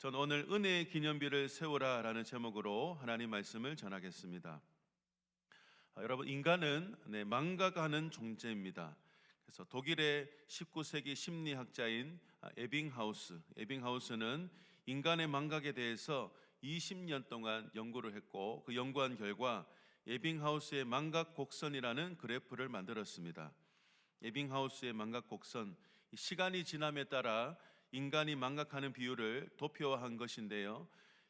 전 오늘 은혜의 기념비를 세우라 라는 제목으로 하나님 말씀을 전하겠습니다. 여러분, 인간은 망각하는 존재입니다. 그래서 독일의 19세기 심리학자인 에빙하우스는 인간의 망각에 대해서 20년 동안 연구를 했고, 그 연구한 결과 에빙하우스의 망각 곡선이라는 그래프를 만들었습니다. 에빙하우스의 망각 곡선, 시간이 지남에 따라 인간이 망각하는 비율을 도표화한 것인데요,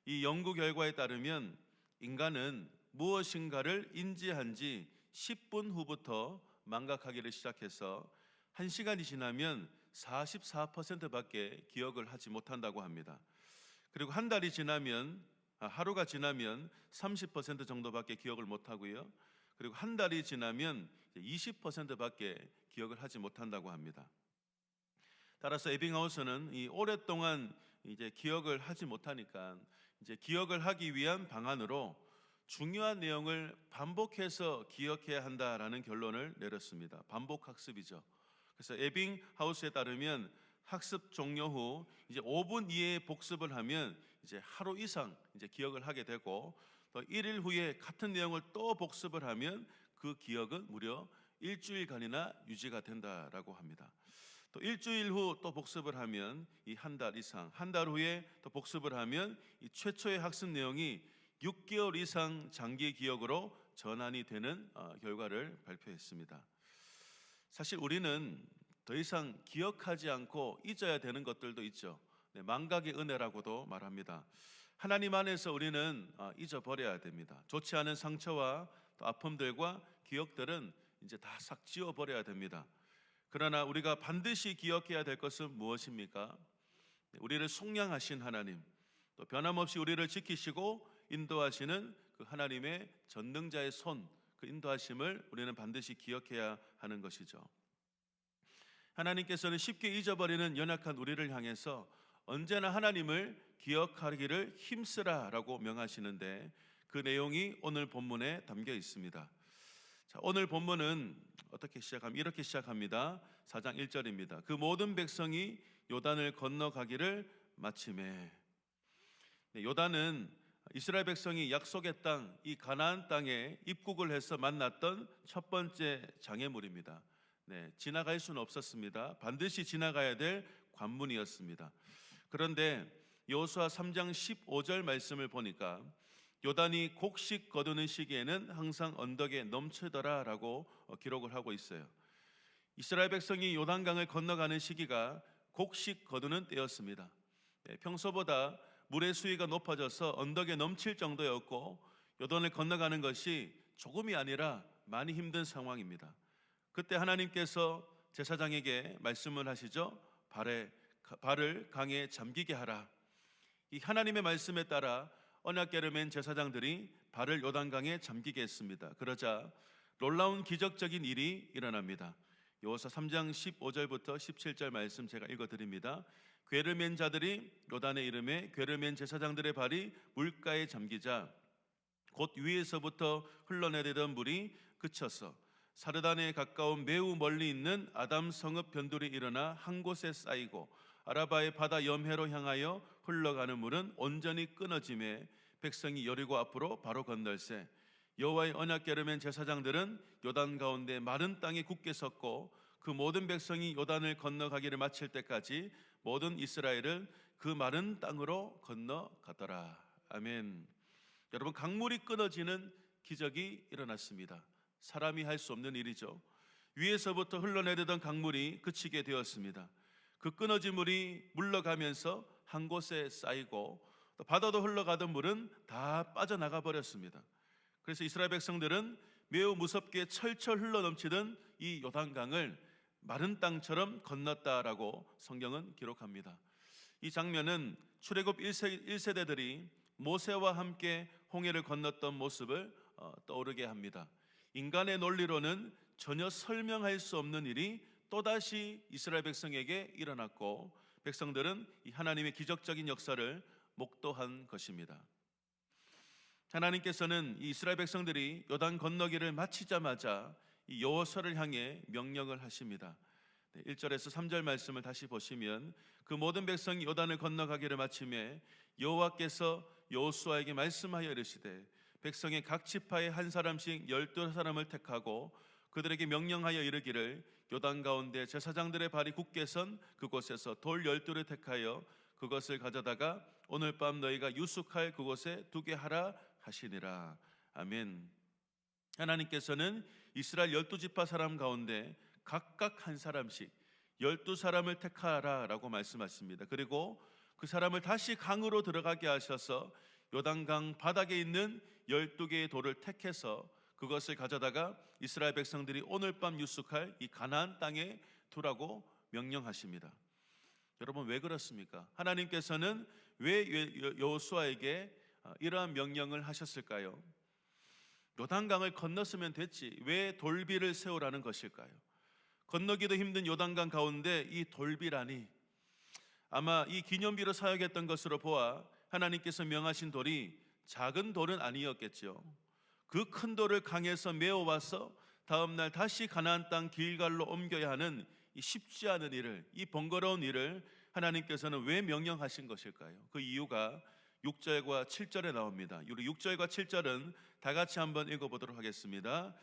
이 연구 결과에 따르면 인간은 무엇인가를 인지한 지 10분 후부터 망각하기를 시작해서 1시간이 지나면 44%밖에 기억을 하지 못한다고 합니다. 그리고 한 달이 지나면, 하루가 지나면 30% 정도밖에 기억을 못하고요, 그리고 한 달이 지나면 20%밖에 기억을 하지 못한다고 합니다. 따라서 에빙하우스는 이 오랫동안 기억을 하지 못하니까 기억을 하기 위한 방안으로 중요한 내용을 반복해서 기억해야 한다라는 결론을 내렸습니다. 반복 학습이죠. 그래서 에빙하우스에 따르면 학습 종료 후 5분 이내에 복습을 하면 하루 이상 기억을 하게 되고, 또 1일 후에 같은 내용을 또 복습을 하면 그 기억은 무려 일주일간이나 유지가 된다라고 합니다. 또 일주일 후 또 복습을 하면 이 한 달 이상, 한 달 후에 또 복습을 하면 이 최초의 학습 내용이 6개월 이상 장기 기억으로 전환이 되는 결과를 발표했습니다. 사실 우리는 더 이상 기억하지 않고 잊어야 되는 것들도 있죠. 망각의 은혜라고도 말합니다. 하나님 안에서 우리는 잊어버려야 됩니다. 좋지 않은 상처와 또 아픔들과 기억들은 이제 다 싹 지워버려야 됩니다. 그러나 우리가 반드시 기억해야 될 것은 무엇입니까? 우리를 속량하신 하나님, 또 변함없이 우리를 지키시고 인도하시는 그 하나님의 전능자의 손, 그 인도하심을 우리는 반드시 기억해야 하는 것이죠. 하나님께서는 쉽게 잊어버리는 연약한 우리를 향해서 언제나 하나님을 기억하기를 힘쓰라 라고 명하시는데, 그 내용이 오늘 본문에 담겨 있습니다. 자, 오늘 본문은 이렇게 시작합니다. 4장 1절입니다. 그 모든 백성이 요단을 건너가기를 마치매. 요단은 이스라엘 백성이 약속의 땅, 이 가나안 땅에 입국을 해서 만났던 첫 번째 장애물입니다. 지나갈 수는 없었습니다. 반드시 지나가야 될 관문이었습니다. 그런데 여호수아 3장 15절 말씀을 보니까 요단이 곡식 거두는 시기에는 항상 언덕에 넘치더라라고 기록을 하고 있어요. 이스라엘 백성이 요단강을 건너가는 시기가 곡식 거두는 때였습니다. 평소보다 물의 수위가 높아져서 언덕에 넘칠 정도였고, 요단을 건너가는 것이 조금이 아니라 많이 힘든 상황입니다. 그때 하나님께서 제사장에게 말씀을 하시죠. 발을 강에 잠기게 하라. 이 하나님의 말씀에 따라 언약궤를 맨 제사장들이 발을 요단강에 잠기게 했습니다. 그러자 놀라운 기적적인 일이 일어납니다. 여호수아 3장 15절부터 17절 말씀 제가 읽어드립니다. 궤를 맨 자들이 요단의 이름에 궤를 맨 제사장들의 발이 물가에 잠기자 곧 위에서부터 흘러내리던 물이 그쳐서 사르단에 가까운 매우 멀리 있는 아담 성읍 변두리 일어나 한 곳에 쌓이고, 아라바의 바다 염해로 향하여 흘러가는 물은 온전히 끊어짐에 백성이 여리고 앞으로 바로 건널세. 여호와의 언약궤를 맨 제사장들은 요단 가운데 마른 땅에 굳게 섰고, 그 모든 백성이 요단을 건너가기를 마칠 때까지 모든 이스라엘은 그 마른 땅으로 건너가더라. 아멘. 여러분, 강물이 끊어지는 기적이 일어났습니다. 사람이 할 수 없는 일이죠. 위에서부터 흘러내리던 강물이 그치게 되었습니다. 그 끊어진 물이 물러가면서 한 곳에 쌓이고, 또 바다도 흘러가던 물은 다 빠져나가 버렸습니다. 그래서 이스라엘 백성들은 매우 무섭게 철철 흘러넘치던 이 요단강을 마른 땅처럼 건넜다라고 성경은 기록합니다. 이 장면은 출애굽 1세대들이 모세와 함께 홍해를 건넜던 모습을 떠오르게 합니다. 인간의 논리로는 전혀 설명할 수 없는 일이 또다시 이스라엘 백성에게 일어났고, 백성들은 이 하나님의 기적적인 역사를 목도한 것입니다. 하나님께서는 이 이스라엘 백성들이 요단 건너기를 마치자마자 이 여호수아를 향해 명령을 하십니다. 1절에서 3절 말씀을 다시 보시면 그 모든 백성이 요단을 건너가기를 마침에 여호와께서 여호수아에게 말씀하여 이르시되 백성의 각 지파에 한 사람씩 12사람을 택하고 그들에게 명령하여 이르기를 요단 가운데 제사장들의 발이 굳게 선 그곳에서 돌 12를 택하여 그것을 가져다가 오늘 밤 너희가 유숙할 그곳에 두게 하라 하시니라. 아멘. 하나님께서는 이스라엘 12지파 사람 가운데 각각 한 사람씩 12사람을 택하라 라고 말씀하십니다. 그리고 그 사람을 다시 강으로 들어가게 하셔서 요단강 바닥에 있는 12개의 돌을 택해서 그것을 가져다가 이스라엘 백성들이 오늘 밤 유숙할 이 가나안 땅에 두라고 명령하십니다. 여러분, 왜 그렇습니까? 하나님께서는 왜 여호수아에게 이러한 명령을 하셨을까요? 요단강을 건넜으면 됐지 왜 돌비를 세우라는 것일까요? 건너기도 힘든 요단강 가운데 이 돌비라니, 아마 이 기념비로 사용했던 것으로 보아 하나님께서 명하신 돌이 작은 돌은 아니었겠죠. 그 큰 돌을 강에서 메어와서 다음날 다시 가나안 땅 길갈로 옮겨야 하는 이 쉽지 않은 일을, 이 번거로운 일을 하나님께서는 왜 명령하신 것일까요? 그 이유가 6절과 7절에 나옵니다. 우리 6절과 7절은 다 같이 한번 읽어보도록 하겠습니다.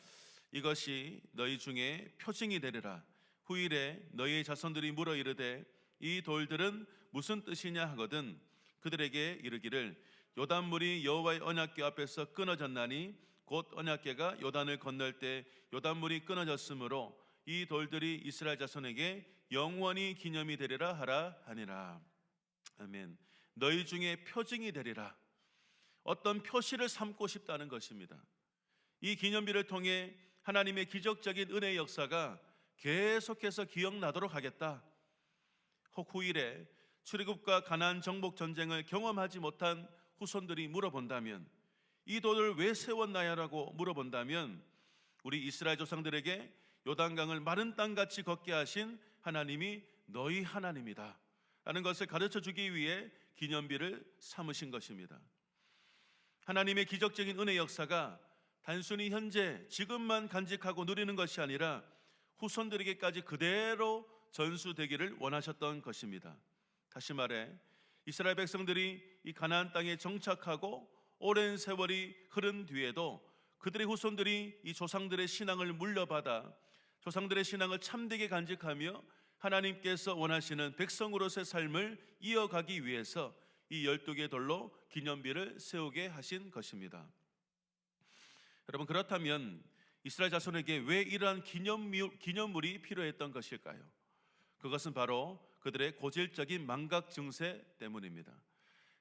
이것이 너희 중에 표징이 되리라. 후일에 너희의 자손들이 물어 이르되 이 돌들은 무슨 뜻이냐 하거든 그들에게 이르기를 요단물이 여호와의 언약궤 앞에서 끊어졌나니 곧 언약궤가 요단을 건널 때 요단물이 끊어졌으므로 이 돌들이 이스라엘 자손에게 영원히 기념이 되리라 하라 하니라. 아멘. 너희 중에 표징이 되리라. 어떤 표시를 삼고 싶다는 것입니다. 이 기념비를 통해 하나님의 기적적인 은혜의 역사가 계속해서 기억나도록 하겠다. 혹 후일에 출애굽과 가나안 정복 전쟁을 경험하지 못한 후손들이 물어본다면, 이 돌을 왜 세웠나요라고 물어본다면, 우리 이스라엘 조상들에게 요단강을 마른 땅같이 걷게 하신 하나님이 너희 하나님이다 라는 것을 가르쳐 주기 위해 기념비를 삼으신 것입니다. 하나님의 기적적인 은혜 역사가 단순히 현재 지금만 간직하고 누리는 것이 아니라 후손들에게까지 그대로 전수되기를 원하셨던 것입니다. 다시 말해 이스라엘 백성들이 이 가나안 땅에 정착하고 오랜 세월이 흐른 뒤에도 그들의 후손들이 이 조상들의 신앙을 물려받아 조상들의 신앙을 참되게 간직하며 하나님께서 원하시는 백성으로서의 삶을 이어가기 위해서 이 12개의 돌로 기념비를 세우게 하신 것입니다. 여러분, 그렇다면 이스라엘 자손에게 왜 이러한 기념물이 필요했던 것일까요? 그것은 바로 그들의 고질적인 망각 증세 때문입니다.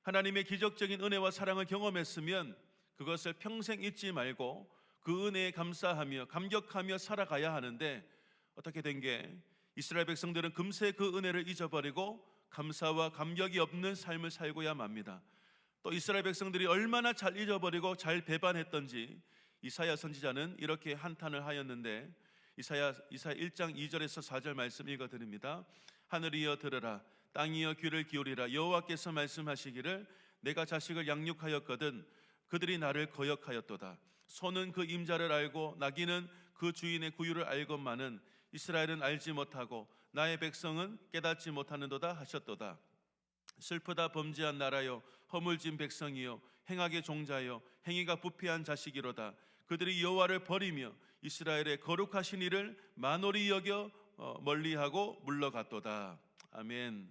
하나님의 기적적인 은혜와 사랑을 경험했으면 그것을 평생 잊지 말고 그 은혜에 감사하며 감격하며 살아가야 하는데, 어떻게 된 게 이스라엘 백성들은 금세 그 은혜를 잊어버리고 감사와 감격이 없는 삶을 살고야 맙니다. 또 이스라엘 백성들이 얼마나 잘 잊어버리고 잘 배반했던지 이사야 선지자는 이렇게 한탄을 하였는데, 이사야 1장 2절에서 4절 말씀 읽어드립니다. 하늘이여 들으라, 땅이여 귀를 기울이라. 여호와께서 말씀하시기를 내가 자식을 양육하였거든 그들이 나를 거역하였도다. 소는 그 임자를 알고 나귀는 그 주인의 구유를 알건만은 이스라엘은 알지 못하고 나의 백성은 깨닫지 못하는도다 하셨도다. 슬프다 범죄한 나라여, 허물진 백성이여, 행악의 종자여, 행위가 부패한 자식이로다. 그들이 여호와를 버리며 이스라엘의 거룩하신 이를 만홀히 여겨 멀리하고 물러갔도다. 아멘.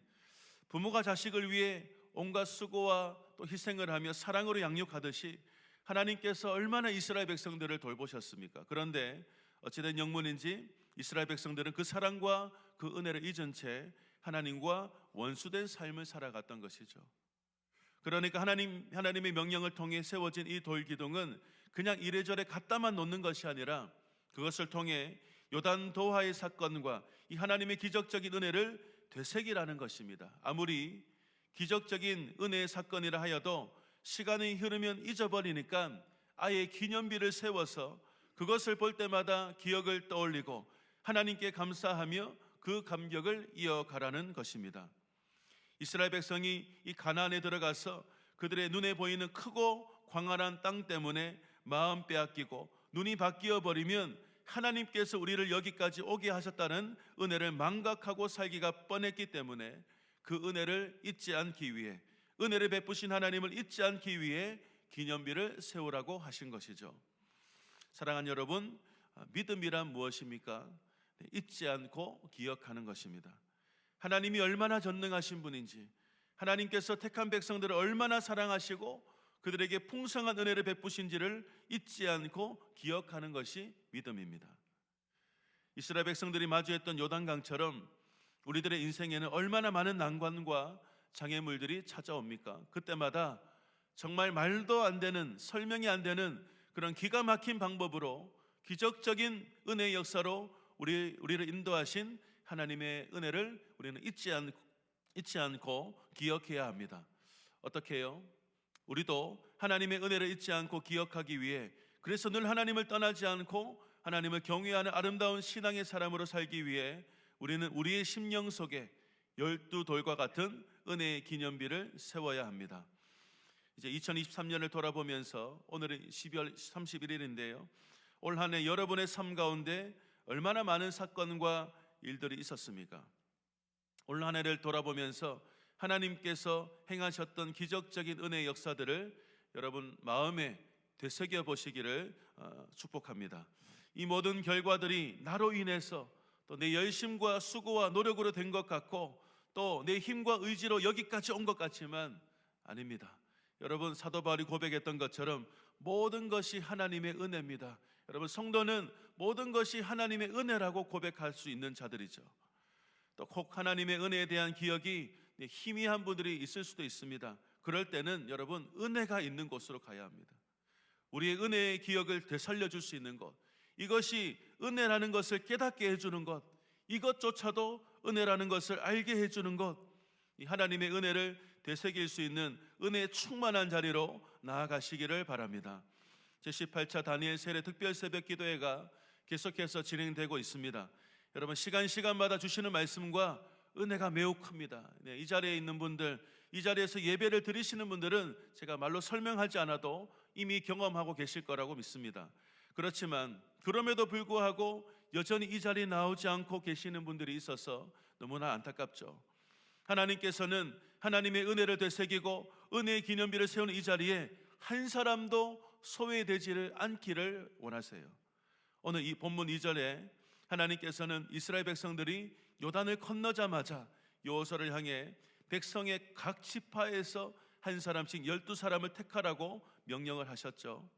부모가 자식을 위해 온갖 수고와 또 희생을 하며 사랑으로 양육하듯이 하나님께서 얼마나 이스라엘 백성들을 돌보셨습니까? 그런데 어찌된 영문인지 이스라엘 백성들은 그 사랑과 그 은혜를 잊은 채 하나님과 원수된 삶을 살아갔던 것이죠. 그러니까 하나님의 명령을 통해 세워진 이 돌기둥은 그냥 이래저래 갖다만 놓는 것이 아니라 그것을 통해 요단 도하의 사건과 이 하나님의 기적적인 은혜를 되새기라는 것입니다. 아무리 기적적인 은혜의 사건이라 하여도 시간이 흐르면 잊어버리니까 아예 기념비를 세워서 그것을 볼 때마다 기억을 떠올리고 하나님께 감사하며 그 감격을 이어가라는 것입니다. 이스라엘 백성이 이 가나안에 들어가서 그들의 눈에 보이는 크고 광활한 땅 때문에 마음 빼앗기고 눈이 바뀌어 버리면 하나님께서 우리를 여기까지 오게 하셨다는 은혜를 망각하고 살기가 뻔했기 때문에 그 은혜를 잊지 않기 위해, 은혜를 베푸신 하나님을 잊지 않기 위해 기념비를 세우라고 하신 것이죠. 사랑하는 여러분, 믿음이란 무엇입니까? 잊지 않고 기억하는 것입니다. 하나님이 얼마나 전능하신 분인지, 하나님께서 택한 백성들을 얼마나 사랑하시고 그들에게 풍성한 은혜를 베푸신지를 잊지 않고 기억하는 것이 믿음입니다. 이스라엘 백성들이 마주했던 요단강처럼 우리들의 인생에는 얼마나 많은 난관과 장애물들이 찾아옵니까? 그때마다 정말 말도 안 되는, 설명이 안 되는 그런 기가 막힌 방법으로, 기적적인 은혜의 역사로 우리를 인도하신 하나님의 은혜를 우리는 잊지 않고 기억해야 합니다. 어떻게 해요? 우리도 하나님의 은혜를 잊지 않고 기억하기 위해, 그래서 늘 하나님을 떠나지 않고 하나님을 경외하는 아름다운 신앙의 사람으로 살기 위해 우리는 우리의 심령 속에 12돌과 같은 은혜의 기념비를 세워야 합니다. 이제 2023년을 돌아보면서 오늘은 12월 31일인데요. 올 한 해 여러분의 삶 가운데 얼마나 많은 사건과 일들이 있었습니까? 올 한 해를 돌아보면서 하나님께서 행하셨던 기적적인 은혜의 역사들을 여러분 마음에 되새겨 보시기를 축복합니다. 이 모든 결과들이 나로 인해서 또 내 열심과 수고와 노력으로 된 것 같고 또 내 힘과 의지로 여기까지 온 것 같지만 아닙니다. 여러분, 사도 바울이 고백했던 것처럼 모든 것이 하나님의 은혜입니다. 여러분, 성도는 모든 것이 하나님의 은혜라고 고백할 수 있는 자들이죠. 또 꼭 하나님의 은혜에 대한 기억이 희미한 분들이 있을 수도 있습니다. 그럴 때는 여러분, 은혜가 있는 곳으로 가야 합니다. 우리의 은혜의 기억을 되살려줄 수 있는 것, 이것이 은혜라는 것을 깨닫게 해주는 것, 이것조차도 은혜라는 것을 알게 해주는 것, 이 하나님의 은혜를 되새길 수 있는 은혜의 충만한 자리로 나아가시기를 바랍니다. 제18차 다니엘 세례 특별 새벽 기도회가 계속해서 진행되고 있습니다. 여러분, 시간마다 주시는 말씀과 은혜가 매우 큽니다. 이 자리에 있는 분들, 이 자리에서 예배를 드리시는 분들은 제가 말로 설명하지 않아도 이미 경험하고 계실 거라고 믿습니다. 그렇지만 그럼에도 불구하고 여전히 이 자리에 나오지 않고 계시는 분들이 있어서 너무나 안타깝죠. 하나님께서는 하나님의 은혜를 되새기고 은혜의 기념비를 세우는 이 자리에 한 사람도 소외되지를 않기를 원하세요. 오늘 이 본문 2절에 하나님께서는 이스라엘 백성들이 요단을 건너자마자 여호수아를 향해 백성의 각 지파에서 한 사람씩 12사람을 택하라고 명령을 하셨죠.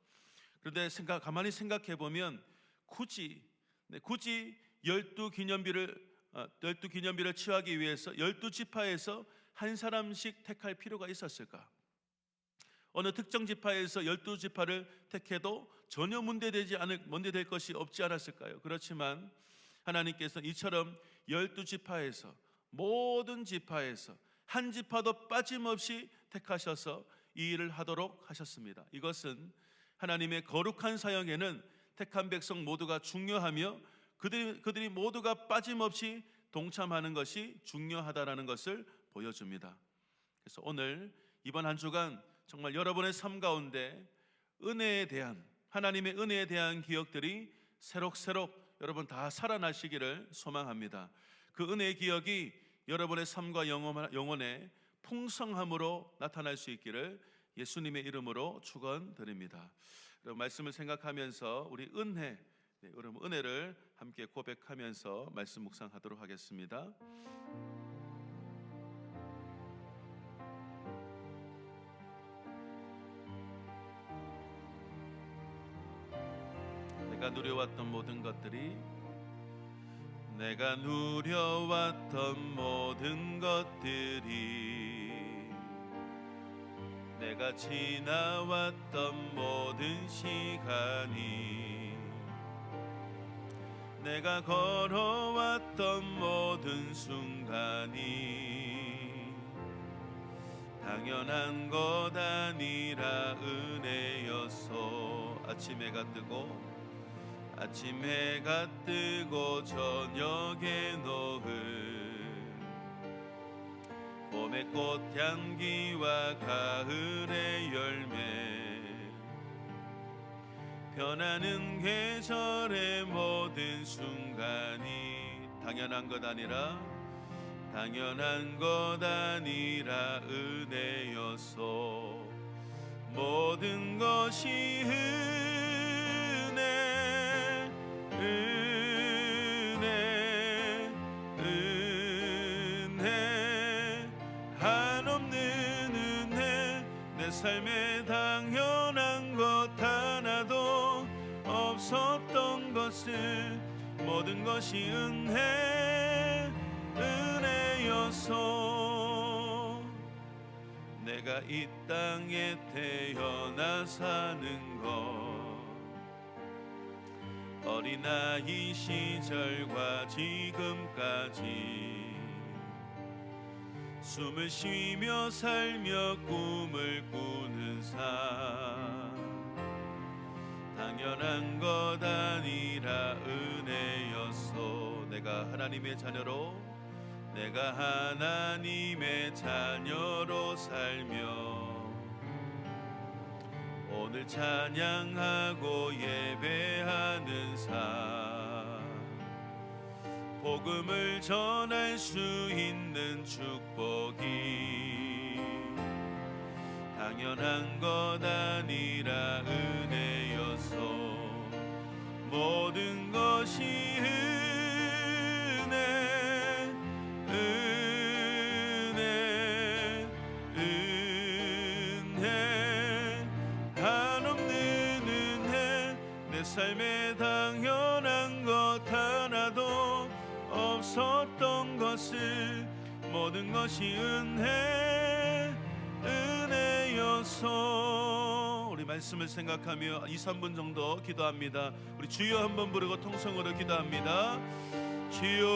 그런데 가만히 생각해 보면 굳이 12기념비를 취하기 위해서 12지파에서 한 사람씩 택할 필요가 있었을까? 어느 특정 지파에서 12지파를 택해도 전혀 문제될 것이 없지 않았을까요? 그렇지만 하나님께서는 이처럼 12지파에서, 모든 지파에서 한 지파도 빠짐없이 택하셔서 이 일을 하도록 하셨습니다. 이것은 하나님의 거룩한 사역에는 택한 백성 모두가 중요하며 그들이 모두가 빠짐없이 동참하는 것이 중요하다라는 것을 보여줍니다. 그래서 오늘 이번 한 주간 정말 여러분의 삶 가운데 은혜에 대한, 하나님의 은혜에 대한 기억들이 새록새록 여러분 다 살아나시기를 소망합니다. 그 은혜의 기억이 여러분의 삶과 영혼의 풍성함으로 나타날 수 있기를 예수님의 이름으로 축원드립니다. 여러분, 말씀을 생각하면서 우리 여러분 은혜를 함께 고백하면서 말씀 묵상하도록 하겠습니다. 내가 누려왔던 모든 것들이, 내가 누려왔던 모든 것들이, 내가 지나왔던 모든 시간이, 내가 걸어왔던 모든 순간이 당연한 것 아니라 은혜였소. 아침 해가 뜨고 저녁에 노을, 봄의 꽃향기와 가을의 열매, 변하는 계절의 모든 순간이 당연한 것 아니라 은혜여서 모든 것이 은혜 한없는 은혜 내 삶에 당연한 것 하나도 없었던 것을 모든 것이 은혜여서 내가 이 땅에 태어나 사는 것 어린아이 시절과 지금까지 숨을 쉬며 살며 꿈을 꾸는 삶 당연한 것 아니라 은혜여서 내가 하나님의 자녀로 살며 오늘 찬양하고 예배하는 삶 복음을 전할 수 있는 축복이 당연한 것 아니라 은혜여서 모든 것이 은혜 한없는 은혜 내 삶에 당연한 것 하나도 없었던 것을 모든 것이 은혜여서 우리 말씀을 생각하며 2-3분 정도 기도합니다. 우리 주여 한번 부르고 통성으로 기도합니다. 주여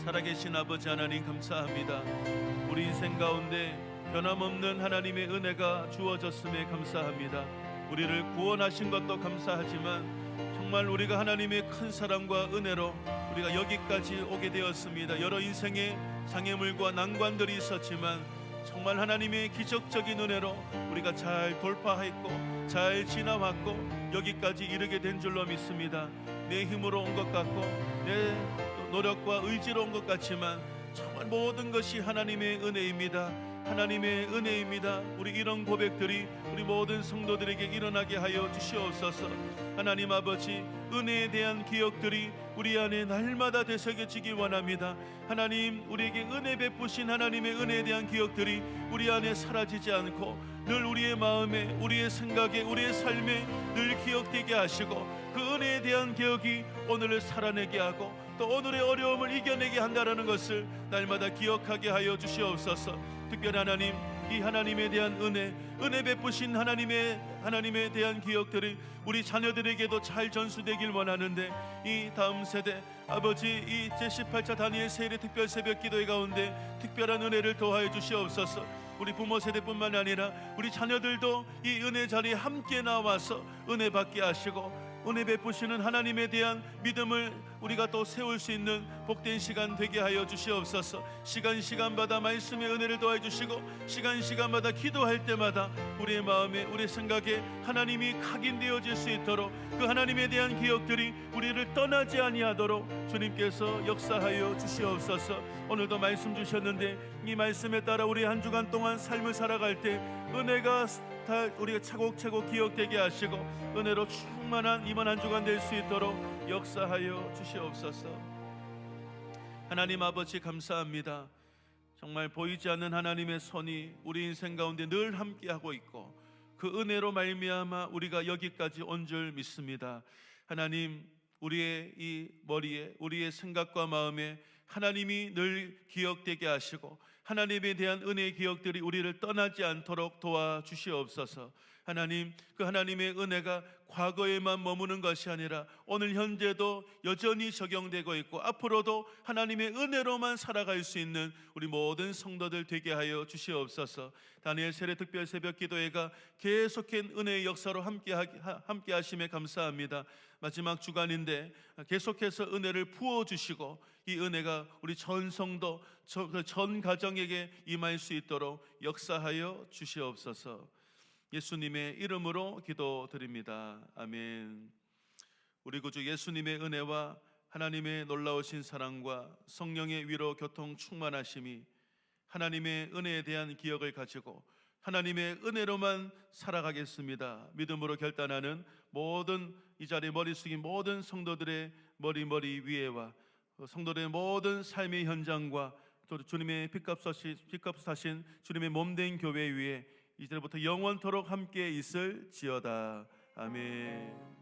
살아계신 아버지 하나님 감사합니다. 우리 인생 가운데 변함없는 하나님의 은혜가 주어졌음에 감사합니다. 우리를 구원하신 것도 감사하지만 정말 우리가 하나님의 큰 사랑과 은혜로 우리가 여기까지 오게 되었습니다. 여러 인생의 장애물과 난관들이 있었지만 정말 하나님의 기적적인 은혜로 우리가 잘 돌파했고 잘 지나왔고 여기까지 이르게 된 줄로 믿습니다. 내 힘으로 온 것 같고 내 노력과 의지로 온 것 같지만 정말 모든 것이 하나님의 은혜입니다. 하나님의 은혜입니다. 우리 이런 고백들이 우리 모든 성도들에게 일어나게 하여 주시옵소서. 하나님 아버지 은혜에 대한 기억들이 우리 안에 날마다 되새겨지기 원합니다. 하나님 우리에게 은혜 베푸신 하나님의 은혜에 대한 기억들이 우리 안에 사라지지 않고 늘 우리의 마음에 우리의 생각에 우리의 삶에 늘 기억되게 하시고 그 은혜에 대한 기억이 오늘을 살아내게 하고 또 오늘의 어려움을 이겨내게 한다는 것을 날마다 기억하게 하여 주시옵소서. 특별히 하나님 이 하나님에 대한 은혜 베푸신 하나님에 대한 기억들이 우리 자녀들에게도 잘 전수되길 원하는데 이 다음 세대 아버지 이 제18차 다니엘 세일의 특별 새벽 기도회 가운데 특별한 은혜를 더하여 주시옵소서. 우리 부모 세대뿐만 아니라 우리 자녀들도 이 은혜 자리에 함께 나와서 은혜 받게 하시고 은혜 베푸시는 하나님에 대한 믿음을 우리가 또 세울 수 있는 복된 시간 되게 하여 주시옵소서. 시간마다 말씀의 은혜를 더해 주시고 시간마다 기도할 때마다 우리의 마음에 우리의 생각에 하나님이 각인되어질 수 있도록 그 하나님에 대한 기억들이 우리를 떠나지 아니하도록 주님께서 역사하여 주시옵소서. 오늘도 말씀 주셨는데 이 말씀에 따라 우리 한 주간 동안 삶을 살아갈 때 은혜가 다 우리가 차곡차곡 기억되게 하시고 은혜로 충만한 이번 한 주간 될 수 있도록 역사하여 주시옵소서. 하나님 아버지 감사합니다. 정말 보이지 않는 하나님의 손이 우리 인생 가운데 늘 함께하고 있고 그 은혜로 말미암아 우리가 여기까지 온 줄 믿습니다. 하나님 우리의 이 머리에 우리의 생각과 마음에 하나님이 늘 기억되게 하시고 하나님에 대한 은혜의 기억들이 우리를 떠나지 않도록 도와주시옵소서. 하나님 그 하나님의 은혜가 과거에만 머무는 것이 아니라 오늘 현재도 여전히 적용되고 있고 앞으로도 하나님의 은혜로만 살아갈 수 있는 우리 모든 성도들 되게 하여 주시옵소서. 다니엘 세례 특별 새벽 기도회가 계속된 은혜의 역사로 함께 하심에 감사합니다. 마지막 주간인데 계속해서 은혜를 부어주시고 이 은혜가 우리 전 성도 전 가정에게 임할 수 있도록 역사하여 주시옵소서. 예수님의 이름으로 기도드립니다. 아멘. 우리 구주 예수님의 은혜와 하나님의 놀라우신 사랑과 성령의 위로 교통 충만하심이 하나님의 은혜에 대한 기억을 가지고 하나님의 은혜로만 살아가겠습니다 믿음으로 결단하는 모든 이 자리에 머리 숙인 모든 성도들의 머리 위에와 성도들의 모든 삶의 현장과 또 주님의 핏값 사신 주님의 몸된 교회 위에 이제부터 영원토록 함께 있을지어다. 아멘.